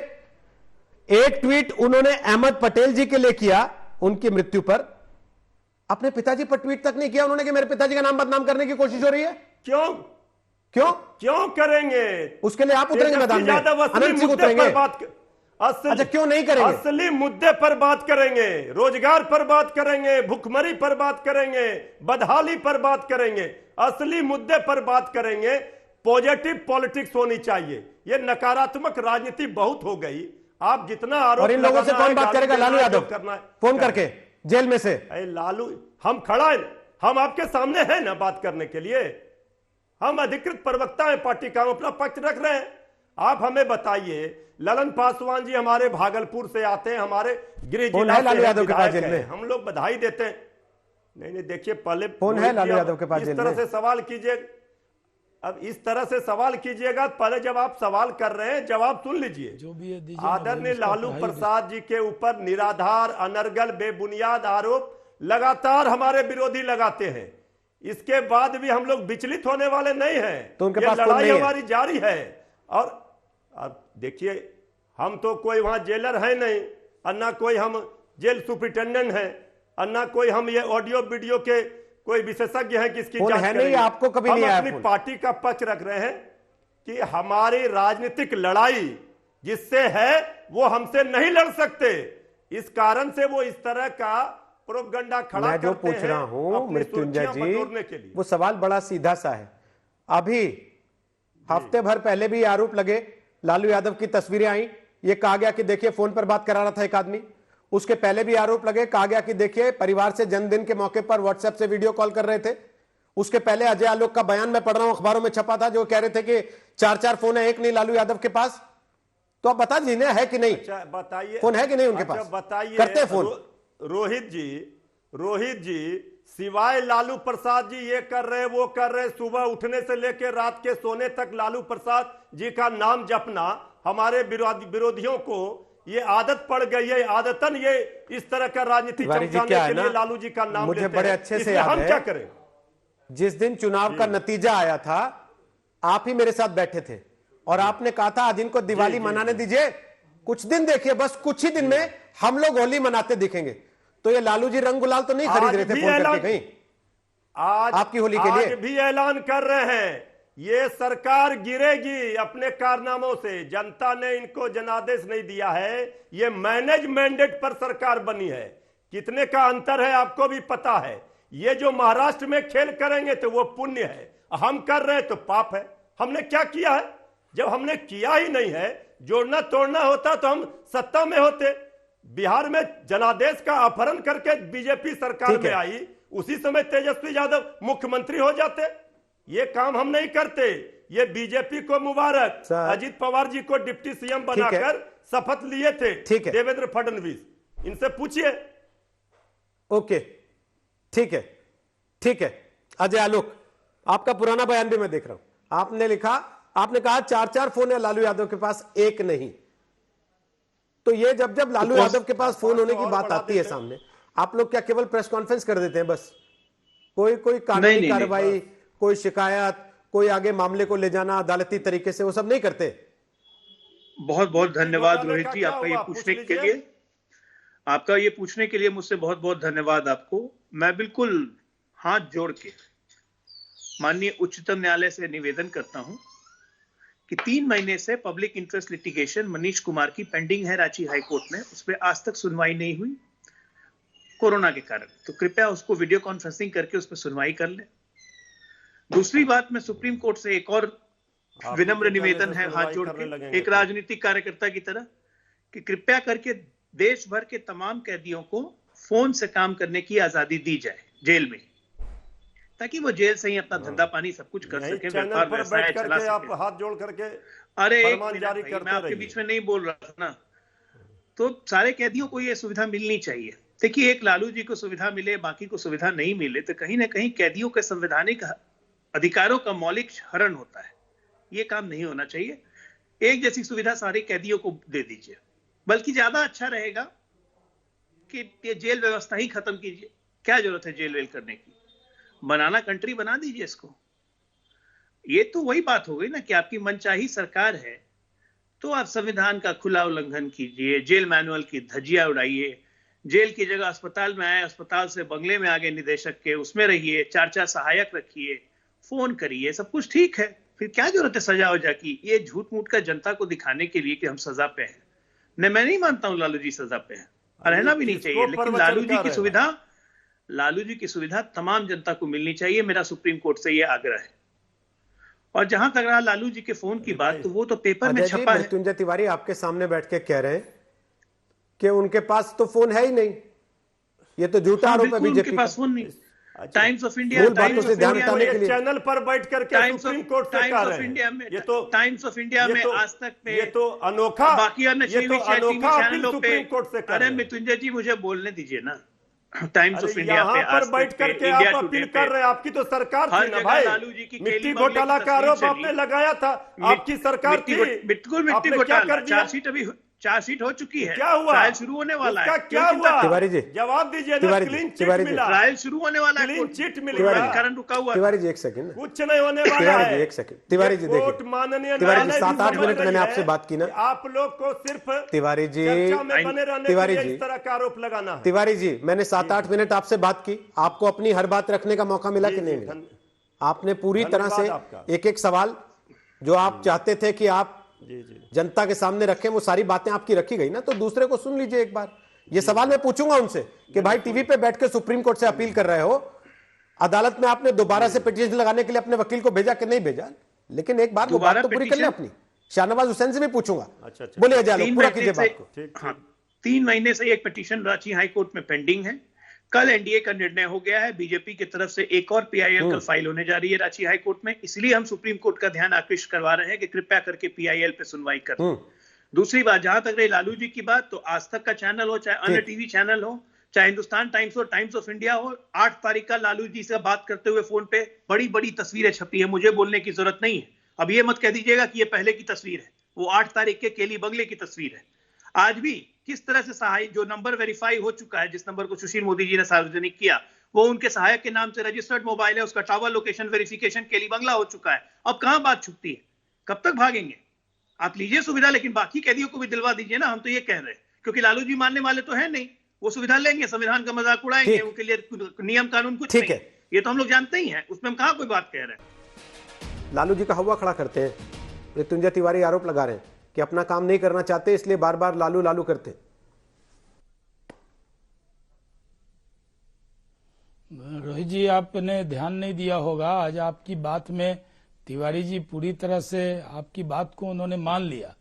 एक ट्वीट उन्होंने अहमद पटेल जी के लिए किया उनकी मृत्यु पर, अपने पिताजी पर ट्वीट तक नहीं किया उन्होंने कि मेरे पिताजी का नाम बदनाम करने की कोशिश हो रही है। क्यों क्यों क्यों करेंगे? उसके लिए आप उतरेंगे मैदान में, अनंत सिंह उतरेंगे। अच्छा क्यों नहीं करेंगे? असली मुद्दे पर बात करेंगे, रोजगार पर बात करेंगे, भुखमरी पर बात करेंगे, बदहाली पर बात करेंगे, असली मुद्दे पर बात करेंगे। पॉजिटिव पॉलिटिक्स होनी चाहिए। ये नकारात्मक राजनीति बहुत हो गई। आप जितना आरोप, और इन लोगों से कौन बात करेगा? लालू यादव करना है फोन करके जेल में से। लालू, हम खड़ा है, हम आपके सामने हैं ना बात करने के लिए। हम अधिकृत प्रवक्ता हैं पार्टी का, हम अपना पक्ष रख रहे हैं। आप हमें बताइए, ललन पासवान जी हमारे भागलपुर से आते हैं, हमारे गृह जिला से लालू यादव के पास जेल में, हम लोग बधाई देते हैं। नहीं देखिए, पहले कौन है लालू यादव के पास जेल में? इस तरह से सवाल कीजिए, अब इस तरह से सवाल कीजिएगा, पहले जब आप सवाल कर रहे हैं जवाब सुन लीजिए। जो भी है आदरणीय लालू प्रसाद जी के ऊपर निराधार, अनर्गल, बेबुनियाद आरोप लगातार हमारे विरोधी लगाते हैं। इसके बाद भी हम लोग विचलित होने वाले नहीं हैं। तो उनके ये पास लड़ाई हमारी जारी है। और अब देखिए, हम तो कोई वहां जेलर है नहीं, और ना कोई हम जेल सुपरिटेंडेंट है, और ना कोई हम ये ऑडियो वीडियो के कोई विशेषज्ञ है किसकी जांच करेंगे। आपको कभी हम नहीं आया अपनी पार्टी का पक्ष रख रहे हैं कि हमारी राजनीतिक लड़ाई जिससे है वो हमसे नहीं लड़ सकते। इस कारण से वो इस तरह का प्रोपगंडा खड़ा मैं जो करते हैं। पूछ रहा हूं मृत्युंजय जी, वो सवाल बड़ा सीधा सा है। अभी हफ्ते भर पहले भी आरोप लगे, लालू यादव की तस्वीरें आई, ये कहा गया कि देखिए फोन पर बात करा रहा था एक आदमी। उसके पहले भी आरोप लगे, कहा गया कि देखिए परिवार से जन्मदिन के मौके पर व्हाट्सएप से वीडियो कॉल कर रहे थे। उसके पहले अजय आलोक का बयान मैं पढ़ रहा हूं, अखबारों में छपा था, जो कह रहे थे कि 4 फोन है, एक नहीं लालू यादव के पास। तो आप बता दीजिए है कि नहीं? अच्छा बताइए, फोन है कि नहीं उनके पास? बताइए, करते फोन। रोहित जी सिवाय लालू प्रसाद जी ये कर रहे वो कर रहे, सुबह उठने से लेकर रात के सोने तक लालू प्रसाद जी का नाम जपना हमारे विरोधियों को ये आदत पड़ गई है, आदतन ये इस तरह का राजनीति तिवारी जी, चमकाने क्या है के लिए ना, लालू जी का नाम मुझे लेते बड़े हैं। अच्छे से इसलिए याद हम है, क्या करें? जिस दिन चुनाव का नतीजा आया था आप ही मेरे साथ बैठे थे और आपने कहा था आज इनको दिवाली मनाने दीजिए, कुछ दिन देखिए, बस कुछ ही दिन में हम लोग होली मनाते दिखेंगे। तो ये लालू जी रंग गुलाल तो नहीं खरीद रहे थे फोन करके कहीं आज आपकी होली के लिए? आज भी ऐलान कर रहे हैं ये सरकार गिरेगी अपने कारनामों से। जनता ने इनको जनादेश नहीं दिया है, ये मैनेज मैंडेट पर सरकार बनी है। कितने का अंतर है आपको भी पता है। ये जो महाराष्ट्र में खेल करेंगे तो वो पुण्य है, हम कर रहे हैं तो पाप है। हमने क्या किया है? जब हमने किया ही नहीं है, जोड़ना तोड़ना होता तो हम सत्ता में होते। बिहार में जनादेश का अपहरण करके बीजेपी सरकार में आई, उसी समय तेजस्वी यादव मुख्यमंत्री हो जाते। ये काम हम नहीं करते। ये बीजेपी को मुबारक, अजीत पवार जी को डिप्टी सीएम बनाकर शपथ लिए थे देवेंद्र फडणवीस, इनसे पूछिए। ओके, ठीक है, ठीक है। अजय आलोक, आपका पुराना बयान भी मैं देख रहा हूं। आपने लिखा, आपने कहा 4-4 फोन है लालू यादव के पास, एक नहीं। तो ये जब जब लालू यादव के पास फोन होने की बात आती है सामने, आप लोग क्या केवल प्रेस कॉन्फ्रेंस कर देते हैं बस? कोई कानूनी कार्रवाई, कोई शिकायत, कोई आगे मामले को ले जाना अदालती तरीके से, वो सब नहीं करते? बहुत बहुत धन्यवाद रोहित जी आपका ये पूछने के लिए, आपका ये पूछने के लिए मुझसे बहुत बहुत धन्यवाद आपको। मैं बिल्कुल हाथ जोड़ के माननीय उच्चतम न्यायालय से निवेदन करता हूं कि 3 महीने से public interest litigation Manish Kumar की पेंडिंग है रांची हाई कोर्ट में, उस पर आज तक सुनवाई नहीं हुई कोरोना के कारण। तो कृपया उसको वीडियो कॉन्फ्रेंसिंग करके उस पर सुनवाई कर ले। दूसरी बात, मैं सुप्रीम कोर्ट से एक और विनम्र निवेदन है हाथ जोड़ के एक राजनीतिक कार्यकर्ता की तरह कि कृपया करके देश भर के तमाम कैदियों को फोन से काम करने की आजादी दी जाए जेल में, ताकि वो जेल से ही अपना धंधा पानी सब कुछ कर सके, व्यापार व्यवसाय चला सके। आप हाथ जोड़ करके अरे एक मिनट, मैं आपके बीच में नहीं बोल रहा था ना। तो सारे कैदियों को ये सुविधा मिलनी चाहिए। देखिए, एक लालू जी को सुविधा मिले, बाकी को सुविधा नहीं मिले, तो कहीं ना कहीं कैदियों के संवैधानिक अधिकारों का मौलिक हरण होता है। ये काम नहीं होना चाहिए। एक जैसी सुविधा सारे कैदियों को दे दीजिए, बल्कि ज्यादा अच्छा रहेगा कि ये जेल व्यवस्था ही खत्म कीजिए। क्या जरूरत है जेल वेल करने की? बनाना कंट्री बना दीजिए इसको। ये तो वही बात हो गई ना कि आपकी मनचाही सरकार है तो आप संविधान का खुला उल्लंघन कीजिए, जेल मैनुअल की धज्जियां उड़ाइए, जेल की जगह अस्पताल में आए, अस्पताल से बंगले में आगे निदेशक के उसमें रहिए, 4-4 सहायक रखिए, फोन करिए, सब कुछ ठीक है। फिर क्या जरूरत है सजा वजा की? ये झूठ मूठ का जनता को दिखाने के लिए कि हम सजा पे हैं। मैं नहीं मानता हूं लालू जी सजा पे हैं, रहना भी नहीं चाहिए, लेकिन लालू जी की सुविधा तमाम जनता को मिलनी चाहिए। मेरा सुप्रीम कोर्ट से यह आग्रह है। और जहां तक रहा लालू जी के फोन की बात, तो वो तो पेपर में छपा है। मृत्युंजय तिवारी आपके सामने बैठ के कह रहे हैं कि उनके पास तो फोन है ही नहीं। ये तो झूठा आरोप है बीजेपी के पास फोन नहीं। टाइम्स ऑफ इंडिया चैनल पर बैठ करके सुप्रीम कोर्ट से कह रहे हैं। ये तो टाइम्स ऑफ इंडिया में, आज तक पे, ये तो अनोखा, बाकी अन्य चैनलों पे। अरे मृत्युंजय जी मुझे बोलने दीजिए ना। टाइम्स ऑफ इंडिया पे पर बैठ करके आप अपील कर रहे हैं। आपकी तो सरकार थी ना भाई, लालू जी की मिट्टी घोटाला का आरोप आपने लगाया था, आपकी सरकार थी। बिल्कुल मिट्टी घोटाला, चार्जशीट हो चुकी है, क्या हुआ? ट्रायल शुरू होने वाला है। क्या हुआ? तिवारी जी जवाब दीजिए ना। क्लीन चिट मिला, ट्रायल शुरू होने वाला है, क्लीन चिट मिला, कारण रुका हुआ। तिवारी जी एक सेकंड, कुछ नहीं होने वाला है। एक सेकंड तिवारी जी, देखिए माननीय तिवारी जी 7-8 मिनट मैंने आपसे बात की ना। आप लोग को सिर्फ तिवारी जी, तिवारी जी इस तरह का आरोप लगाना है। तिवारी जी, मैंने 7-8 मिनट आपसे बात की, आपको अपनी हर बात रखने का मौका मिला कि नहीं मिला? आपने पूरी तरह से एक एक सवाल जो आप चाहते थे कि आप जनता के सामने रखें, वो सारी बातें आपकी रखी गई ना। तो दूसरे को सुन लीजिए एक बार। ये सवाल मैं पूछूंगा उनसे कि भाई टीवी पे बैठ के सुप्रीम कोर्ट से अपील कर रहे हो, अदालत में आपने दोबारा से पिटीशन लगाने के लिए अपने वकील को भेजा कि नहीं भेजा? लेकिन एक बार वो बात तो पूरी कर ले अपनी। शाहनवाज हुसैन से भी पूछूंगा। बोलिए अजय, पूरा कीजिए बात को। 3 महीने से एक पिटीशन रांची हाई कोर्ट में पेंडिंग है। कल एनडीए का निर्णय हो गया है। बीजेपी की तरफ से एक और पीआईएल कल फाइल होने जा रही है रांची हाई कोर्ट में। इसलिए हम सुप्रीम कोर्ट का ध्यान आकृष्ट करवा रहे हैं कि कृपया करके पीआईएल पे सुनवाई करें। दूसरी बात, जहां तक रही लालू जी की बात, तो आज तक का चैनल हो, चाहे अन्य टीवी चैनल हो, चाहे हिंदुस्तान टाइम्स हो, टाइम्स ऑफ इंडिया हो, 8 तारीख का लालू जी से बात करते हुए फोन पे बड़ी बड़ी तस्वीरें छपी है। मुझे बोलने की जरूरत नहीं है। अब ये मत कह दीजिएगा कि ये पहले की तस्वीर है। वो 8 तारीख के केली बंगले की तस्वीर है। आज भी किस तरह से सहायक जो नंबर वेरीफाई हो चुका है, जिस नंबर को सुशील मोदी जी ने सार्वजनिक किया, वो उनके सहायक के नाम से रजिस्टर्ड मोबाइल है, उसका टावर लोकेशन वेरिफिकेशन केली बंगला हो चुका है। अब कहां बात छुपती है? कब तक भागेंगे? आप लीजिए सुविधा, लेकिन बाकी कैदियों को भी दिलवा दीजिए ना। हम तो ये कह रहे हैं, क्योंकि लालू जी मानने वाले तो है नहीं, वो सुविधा लेंगे, संविधान का मजाक उड़ाएंगे, उनके लिए नियम कानून कुछ नहीं है, ये तो हम लोग जानते ही हैं, उसमें हम कहां कोई बात कह रहे हैं। लालू जी का हवा खड़ा करते हैं। मृत्युंजय तिवारी आरोप लगा रहे हैं कि अपना काम नहीं करना चाहते, इसलिए बार बार लालू लालू करते। रोहित जी, आपने ध्यान नहीं दिया होगा, आज आपकी बात में तिवारी जी पूरी तरह से आपकी बात को उन्होंने मान लिया।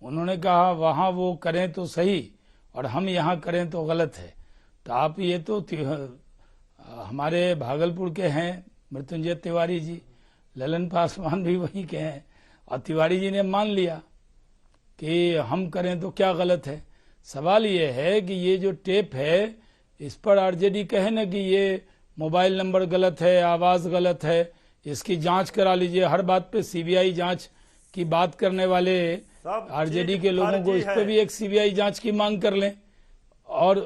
उन्होंने कहा वहां वो करें तो सही और हम यहाँ करें तो गलत है। तो आप ये तो हमारे भागलपुर के हैं मृत्युंजय तिवारी जी, ललन पासवान भी वहीं के हैं, और तिवारी जी ने मान लिया कि हम करें तो क्या गलत है। सवाल ये है कि ये जो टेप है, इस पर आरजेडी कहे ना कि ये मोबाइल नंबर गलत है, आवाज गलत है, इसकी जांच करा लीजिए। हर बात पे सीबीआई जांच की बात करने वाले आरजेडी के लोगों को इस पे भी एक सीबीआई जांच की मांग कर लें। और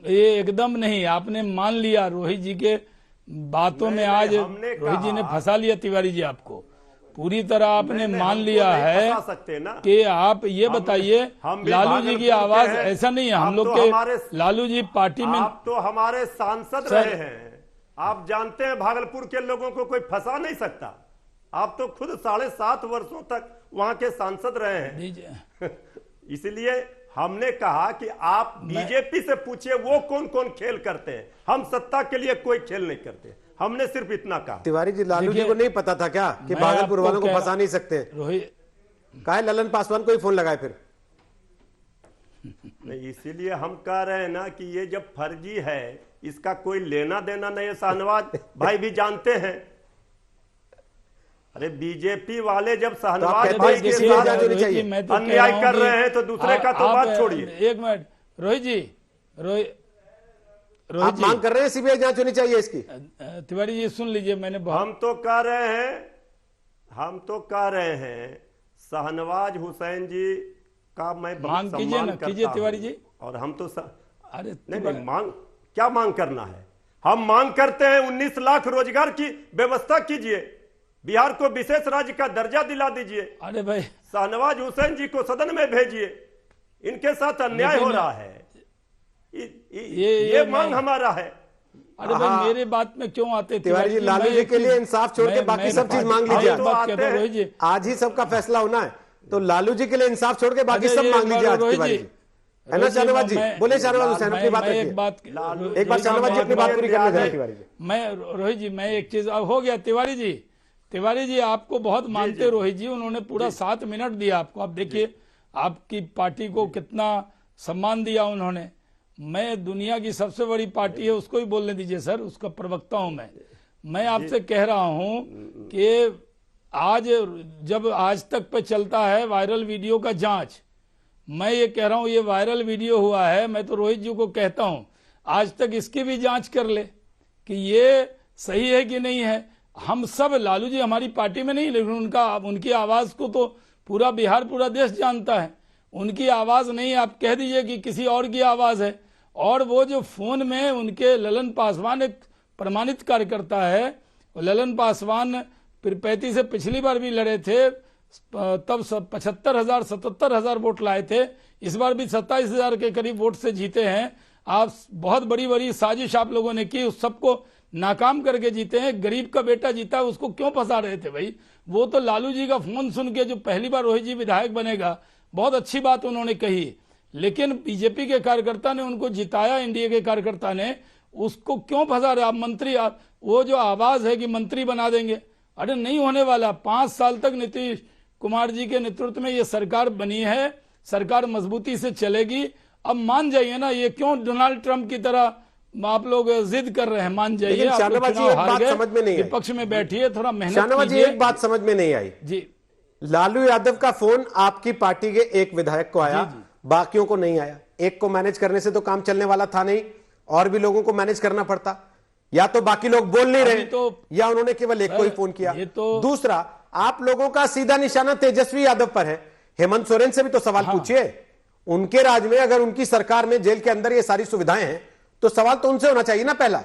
ये एकदम नहीं, आपने मान लिया रोहित जी के बातों में। आज रोहित जी ने फंसा लिया तिवारी जी, आपको पूरी तरह आपने मान लिया है कि आप ये बताइए लालू जी की आवाज ऐसा नहीं है। हम लोग के लालू जी पार्टी में, आप तो हमारे सांसद रहे हैं, आप जानते हैं भागलपुर के लोगों को कोई फंसा नहीं सकता। आप तो खुद 7.5 वर्षों तक वहां के सांसद रहे हैं। इसलिए हमने कहा कि आप बीजेपी से पूछिए वो कौन कौन खेल करते हैं, हम सत्ता के लिए कोई खेल नहीं करते। हमने सिर्फ इतना कहा। तिवारी जी, लालू जी को नहीं पता था क्या कि भागलपुर वालों को फंसा नहीं सकते? रोहित कहा ललन पासवान को ही फोन लगाए फिर? नहीं, इसीलिए हम कह रहे हैं ना कि ये जब फर्जी है, इसका कोई लेना देना नहीं है। शाहनवाज भाई भी जानते हैं। अरे बीजेपी वाले जब शाहनवाज भाई के साथ अन्याय कर रहे हैं तो दूसरे का तो बात छोड़िए। एक मिनट रोहित जी, आप मांग कर रहे हैं सीबीआई जांच होनी चाहिए इसकी? तिवारी जी सुन लीजिए, मैंने हम तो कह रहे हैं शाहनवाज हुसैन जी का मैं मांग कीजिए ना, कीजिए तिवारी जी। और हम तो अरे नहीं, मांग क्या मांग करना है? हम मांग करते हैं 19 लाख रोजगार की व्यवस्था कीजिए, बिहार को विशेष राज्य का दर्जा दिला दीजिए। अरे भाई, शाहनवाज हुसैन जी को सदन में भेजिए, इनके साथ अन्याय हो रहा है, ये मांग हमारा है। अरे भाई, मेरे बात में क्यों आते तिवारी जी? लालू जी के लिए इंसाफ छोड़ के बाकी सब चीज मांग लीजिए। आज ही सबका फैसला होना है, तो लालू जी के लिए इंसाफ छोड़ के बाकी सब मांग लीजिए। तिवारी जी, है ना शाहनवाज जी? बोले शाहनवाज हुसैन अपनी बात रखिए। एक बार शाहनवाज जी अपनी बात पूरी करने दें तिवारी जी। मैं रोहित जी, मैं एक चीज हो गया तिवारी जी आपको बहुत मानते रोहित जी, उन्होंने पूरा 7 मिनट दिया आपको। आप देखिए आपकी पार्टी को कितना सम्मान दिया उन्होंने। मैं दुनिया की सबसे बड़ी पार्टी है उसको ही बोलने दीजिए सर, उसका प्रवक्ता हूं मैं आपसे कह रहा हूं कि आज जब आज तक पे चलता है वायरल वीडियो का जांच, मैं ये कह रहा हूं ये वायरल वीडियो हुआ है, मैं तो रोहित जी को कहता हूं आज तक इसकी भी जांच कर ले कि ये सही है कि नहीं है। हम सब, लालू जी हमारी पार्टी में नहीं, लेकिन उनकी आवाज को तो पूरा बिहार पूरा देश जानता है। उनकी आवाज नहीं, आप कह दीजिए कि किसी और की आवाज है। और वो जो फोन में उनके ललन पासवान एक प्रमाणित कार्यकर्ता है, ललन पासवान पिरपैती से पिछली बार भी लड़े थे, तब 75,000 77,000 वोट लाए थे। इस बार भी 27,000 के करीब वोट से जीते हैं। आप बहुत बड़ी बड़ी साजिश आप लोगों ने की, उस सबको नाकाम करके जीते हैं। गरीब का बेटा जीता है, उसको क्यों फंसा रहे थे भाई? वो तो लालू जी का फोन सुन के जो पहली बार रोहित जी विधायक बनेगा, बहुत अच्छी बात उन्होंने कही, लेकिन बीजेपी के कार्यकर्ता ने उनको जिताया, एनडीए के कार्यकर्ता ने, उसको क्यों फंसा रहे आप? मंत्री, वो जो आवाज है कि मंत्री बना देंगे, अरे नहीं होने वाला। 5 साल तक नीतीश कुमार जी के नेतृत्व में ये सरकार बनी है, सरकार मजबूती से चलेगी। अब मान जाइए ना, ये क्यों डोनाल्ड ट्रंप की तरह आप लोग जिद कर रहे हैं? मान जाइए, शाहनवाज जी एक बात समझ में नहीं आई, विपक्ष में बैठिए, थोड़ा मेहनत शाहनवाज जी एक बात समझ में नहीं आई जी। लालू यादव का फोन आपकी पार्टी के एक विधायक को आया, बाकियों को नहीं आया। एक को मैनेज करने से तो काम चलने वाला था नहीं, और भी लोगों को मैनेज करना पड़ता। या तो बाकी लोग बोल नहीं रहे या उन्होंने केवल एक को ही फोन किया। दूसरा, आप लोगों का सीधा निशाना तेजस्वी यादव पर है। हेमंत सोरेन से भी तो सवाल पूछिए, उनके राज में, अगर उनकी सरकार में जेल के अंदर ये सारी सुविधाएं हैं, तो सवाल तो उनसे होना चाहिए ना पहला।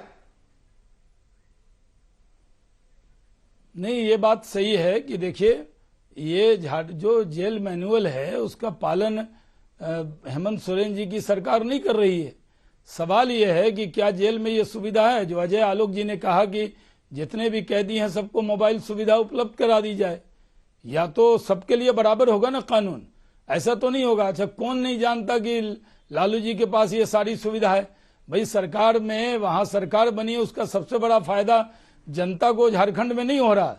नहीं, ये बात सही है कि देखिए ये जो जेल मैनुअल है उसका पालन हेमंत सोरेन जी की सरकार नहीं कर रही है। सवाल ये है कि क्या जेल में ये सुविधा है जो अजय आलोक जी ने कहा कि जितने भी कैदी हैं सबको मोबाइल सुविधा उपलब्ध करा दी जाए, या तो सबके लिए बराबर होगा ना कानून, ऐसा तो नहीं होगा। अच्छा, कौन नहीं जानता कि लालू जी के पास ये सारी सुविधा है। भाई सरकार में, वहां सरकार बनी है, उसका सबसे बड़ा फायदा जनता को झारखंड में नहीं हो रहा,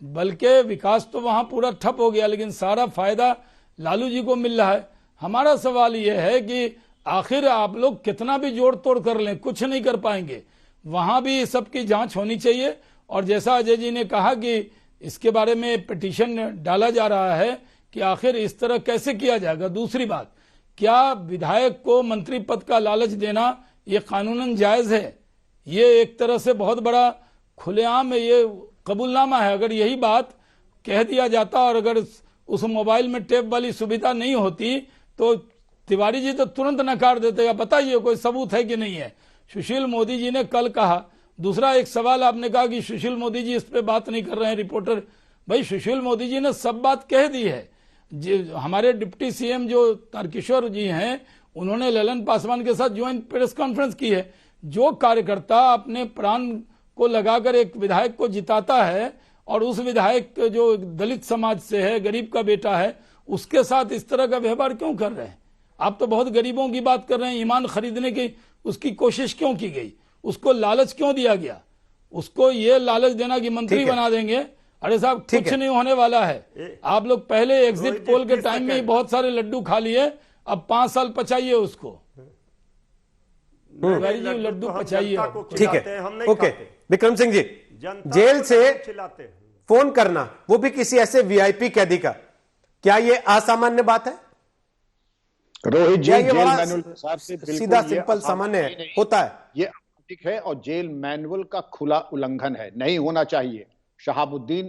बल्कि विकास तो वहां पूरा ठप हो गया, लेकिन सारा फायदा लालू जी को मिल रहा है। हमारा सवाल यह है कि आखिर आप लोग कितना भी जोड़ तोड़ कर लें कुछ नहीं कर पाएंगे। वहां भी सबकी जांच होनी चाहिए, और जैसा अजय जी ने कहा कि इसके बारे में पिटीशन डाला जा रहा है कि आखिर इस तरह कैसे किया जाएगा। दूसरी बात, क्या विधायक को मंत्री पद का लालच देना ये कानूनन जायज है? ये एक तरह से बहुत बड़ा खुलेआम ये कबूलनामा है। अगर यही बात कह दिया जाता और अगर उस मोबाइल में टेप वाली सुविधा नहीं होती तो तिवारी जी तो तुरंत नकार देते, बताइए कोई सबूत है कि नहीं है। सुशील मोदी जी ने कल कहा। दूसरा एक सवाल आपने कहा कि सुशील मोदी जी इस पे बात नहीं कर रहे हैं रिपोर्टर। भाई सुशील मोदी जी ने सब बात कह दी है। हमारे डिप्टी सीएम जो तारकिशोर जी हैं, उन्होंने ललन पासवान के साथ ज्वाइंट प्रेस कॉन्फ्रेंस की है। जो कार्यकर्ता अपने प्राण को लगाकर एक विधायक को जिताता है और उस विधायक जो दलित समाज से है, गरीब का बेटा है, उसके साथ इस तरह का व्यवहार क्यों कर रहे हैं? आप तो बहुत गरीबों की बात कर रहे हैं। ईमान खरीदने की उसकी कोशिश क्यों की गई? उसको लालच क्यों दिया गया? उसको ये लालच देना कि मंत्री बना देंगे। अरे साहब, कुछ नहीं होने वाला है। आप लोग पहले एग्जिट पोल के टाइम में ही बहुत सारे लड्डू खा लिए, अब 5 साल पचाइए उसको। लड्डू पचाइए। ठीक है, ओके। विक्रम सिंह जी, जेल से फोन करना, वो भी किसी ऐसे वीआईपी कैदी का, क्या ये असामान्य बात है? रोहित जी, जेल मैनुअल के हिसाब से सीधा सिंपल सामान्य होता है। ये आपत्तिक है और जेल मैनुअल का खुला उल्लंघन है, नहीं होना चाहिए। शहाबुद्दीन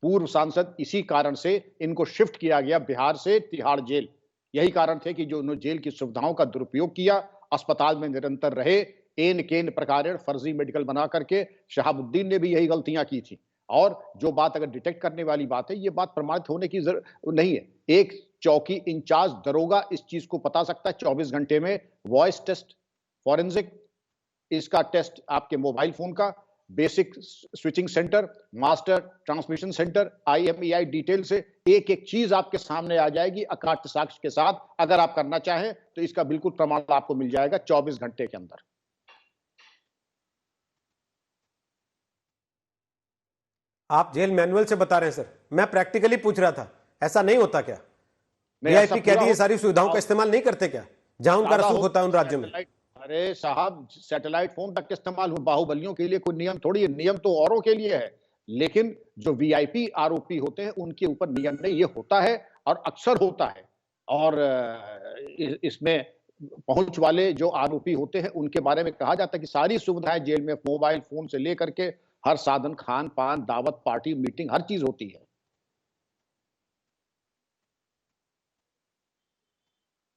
पूर्व सांसद, इसी कारण से इनको शिफ्ट किया गया बिहार से तिहाड़ जेल। यही कारण थे कि जो उन्होंने जेल की सुविधाओं का दुरुपयोग किया, अस्पताल में निरंतर रहे, एन केन प्रकार फर्जी मेडिकल बना करके। शहाबुद्दीन ने भी यही गलतियां की थी। और जो बात अगर डिटेक्ट करने वाली बात है, ये बात प्रमाणित होने की जरूरत नहीं है। एक चौकी इंचार्ज दरोगा इस चीज को बता सकता है 24 घंटे में। वॉइस टेस्ट, फॉरेंसिक इसका टेस्ट आपके मोबाइल फोन का, basic switching centre, master transmission centre, IMEI detail से एक एक चीज आपके सामने आ जाएगी अकाट्य साक्ष्य के साथ। अगर आप करना चाहें तो इसका बिल्कुल प्रमाण आपको मिल जाएगा 24 घंटे के अंदर। आप जेल मैनुअल से बता रहे हैं सर, मैं प्रैक्टिकली पूछ रहा था, ऐसा नहीं होता क्या? वीआईपी कैदी ये सारी सुविधाओं का इस्तेमाल नहीं करते क्या, जहां उनका रसूख होता है उन राज्यों में? अरे साहब, सैटेलाइट फोन तक इस्तेमाल हो, बाहुबलियों के लिए कोई नियम थोड़ी है, नियम तो औरों के लिए है। लेकिन जो वीआईपी आरोपी होते हैं उनके ऊपर नियम नहीं, ये होता है और अक्सर होता है। और इसमें पहुंच वाले जो आरोपी होते हैं उनके बारे में कहा जाता है कि सारी सुविधाएं जेल में, मोबाइल फोन से लेकर के हर साधन, खान पान, दावत, पार्टी, मीटिंग, हर चीज होती है।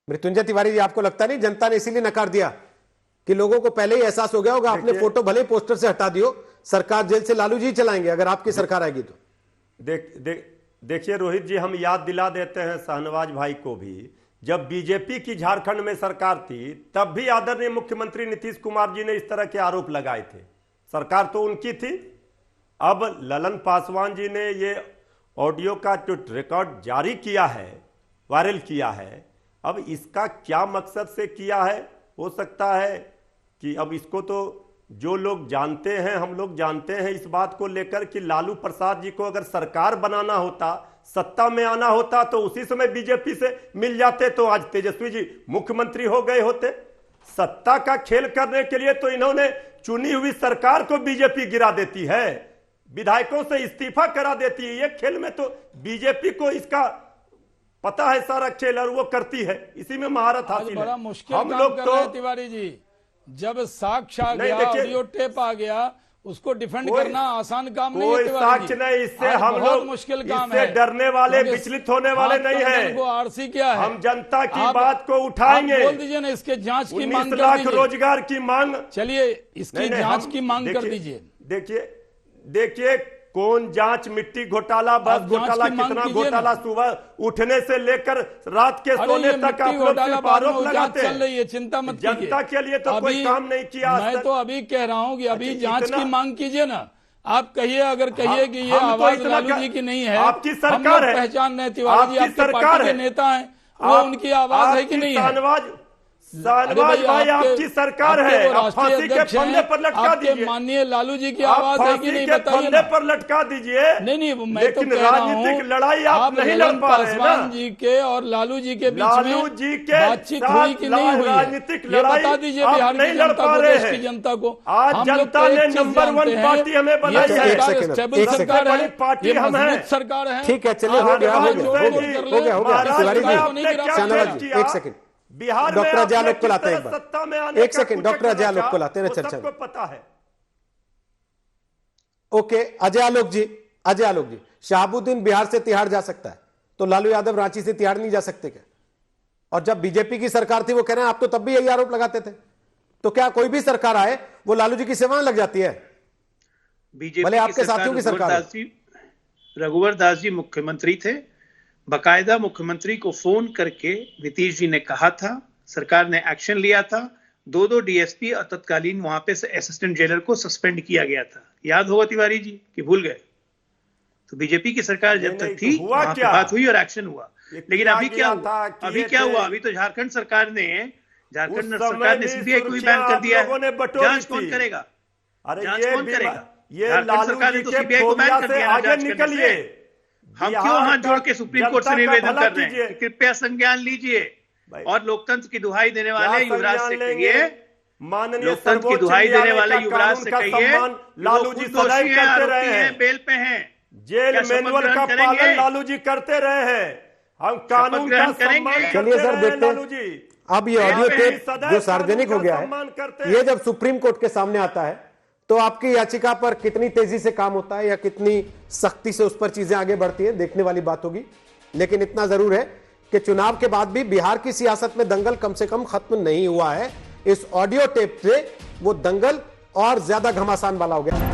मृत्युंजय तिवारी जी, आपको लगता नहीं जनता ने इसीलिए नकार दिया कि लोगों को पहले ही एहसास हो गया होगा, आपने फोटो भले पोस्टर से हटा दियो, सरकार जेल से लालू जी चलाएंगे अगर आपकी सरकार आएगी तो? देखिए रोहित जी, हम याद दिला देते हैं शाहनवाज भाई को भी, जब बीजेपी की झारखंड में सरकार थी तब भी आदरणीय मुख्यमंत्री नीतीश कुमार जी ने इस तरह के आरोप लगाए थे। सरकार तो उनकी थी। अब ललन पासवान जी ने ये ऑडियो का जो रिकॉर्ड जारी किया है, वायरल किया है, अब इसका क्या मकसद से किया है? हो सकता है कि अब इसको तो जो लोग जानते हैं, हम लोग जानते हैं इस बात को लेकर कि लालू प्रसाद जी को अगर सरकार बनाना होता, सत्ता में आना होता तो उसी समय बीजेपी से मिल जाते तो आज तेजस्वी जी मुख्यमंत्री हो गए होते। सत्ता का खेल करने के लिए तो इन्होंने चुनी हुई सरकार को बीजेपी गिरा देती है, विधायकों से इस्तीफा करा देती है। ये खेल में तो बीजेपी को इसका पता है सारा खेल और वो करती है, इसी में महारत हासिल है। मुश्किल हम लोग तो तिवारी जी, जब साक्ष्य आ गया, ऑडियो टेप आ गया, उसको डिफेंड करना आसान काम नहीं है कोई तिवारी साक्ष्य जी। नहीं, इससे आज हम बहुत लोग मुश्किल काम इससे है। डरने वाले, क्योंकि विचलित होने वाले नहीं हैं। को आरसी क्या है, हम जनता की आप- बात को उठाएंगे। आप बोल दीजिए ना, इसके जांच की 19 मांग कर लाख दीजिए। रोजगार की मांग, चलिए इसकी नहीं, जांच हम- की मांग कर देखिए- दीजिए। देखिए कौन जांच, मिट्टी घोटाला, बस आप जांच घोटाला, की मांग कितना कीजिए घोटाला, ना। सुबह उठने से लेकर रात के अरे सोने ये तक मिट्टी आप लोग घोटाला सिर्फ बाद में आरोप जांच लगाते चल रही है, चिंता मत कीजिए। जनता के लिए तो कोई काम नहीं किया आज मैं तक। तो अभी कह रहा हूँ कि अभी अच्छा, जांच इतना- की मांग कीजिए ना। आप कहिए, अगर कहिए कि ये हम तो आवाज इतना लालू जी की नहीं है, आपकी हम सरकार लोग है, पहचान रहे हैं तिवारी जी, आपकी आपके सरकार पार्टी के है। नेता हैं, वो उनकी आवाज है कि नहीं है? शाहनवाज भाई आपकी सरकार आपके है, वो आप राष्ट्रीय फांसी के अध्यक्ष फंदे हैं, पर लटका आपके दीजिए। माननीय लालू जी की आप आवाज है कि फांसी नहीं, के बताइए फंदे ना। पर लटका दीजिए। नहीं, मैं तो लेकिन कह रहा राजनीतिक हूं, लड़ाई आप नहीं लड़ ललन पा रहे हैं ना। पासवान जी के और लालू जी के बीच लालू में जी के बातचीत साथ हुई कि नहीं हुई है? राजनीतिक ये लड़ाई बता दीजिए आप बिहार की नहीं लड़ जनता पा को, रहे देश हैं। की जनता को। आज हम लोग जनता तो ने एक चीज नंबर वन जानते हैं, पार्टी हमें बनाई ये है। सरकार स्टेबल सरकार बड़ी है, पार्टी ये हम हैं। मजबूत सरकार है। ठीक है, चलिए, हो गया, आप हो गया, जोड़ हो तोड़ गया, कर हो ले। गया, हो गया। महाराष्ट्र तिवारी में जी, आपको नहीं गिरा सकते। शाहनवाज जी, एक सेकंड, बिहार में डॉक्टर अजय आपने आलोक को किस लाते हैं तरह एक बार। सत्ता में आने एक का सेकंड, कुछ डॉक्टर अजय करना आलोक को चाहा, लाते हैं वो चर्चा में। सबको पता है। ओके, अजय आलोक जी, शहाबुद्दीन बिहार से तिहाड़ जा सकता है, तो लालू यादव रांची से तिहाड़ नहीं जा सकते क्या? और जब बीजेपी की सरकार थी, वो कह रहे हैं आप तो तब भी यही आरोप लगाते थे, तो क्या कोई भी सरकार आए वो लालू जी की सेवाएं लग जाती है? बीजेपी भले आपके साथियों की सरकार हो। रघुवर दास जी मुख्यमंत्री थे, बकायदा मुख्यमंत्री को फोन करके नीतीश जी ने कहा था, सरकार ने एक्शन लिया था, दो डीएसपी और तत्कालीन वहां पे असिस्टेंट जेलर को सस्पेंड किया गया था। याद होगा तिवारी जी कि भूल गए? तो बीजेपी की सरकार जब तक थी वहां पे बात हुई और एक्शन हुआ। लेकिन अभी क्या हुआ? अभी तो झारखंड सरकार ने सीबीआई को भी बैन कर दिया है। जांच कौन करेगा? जांच कौन करेगा? झारखंड सरकार ने तो सीबीआई को बैन कर दिया जांच करने से। हम क्यों हाथ जोड़ के सुप्रीम कोर्ट से निवेदन कर रहे हैं कि कृपया संज्ञान लीजिए और लोकतंत्र की दुहाई देने वाले युवराज से कहिए, लोकतंत्र की दुहाई देने वाले युवराज से कहिए, लालू जी सदैव करते रहे हैं, बेल पे हैं, जेल मैनुअल का पालन लालू जी करते रहे हैं, हम कानून का सम्मान चलिए सर, देखते लालू जी। हैं अब ये ऑडियो टेप जो सार्वजनिक हो गया है, ये जब सुप्रीम कोर्ट के सामने आता है तो आपकी याचिका पर कितनी तेजी से काम होता है या कितनी सख्ती से उस पर चीजें आगे बढ़ती हैं, देखने वाली बात होगी। लेकिन इतना जरूर है कि चुनाव के बाद भी बिहार की सियासत में दंगल कम से कम खत्म नहीं हुआ है। इस ऑडियो टेप से वो दंगल और ज्यादा घमासान वाला हो गया।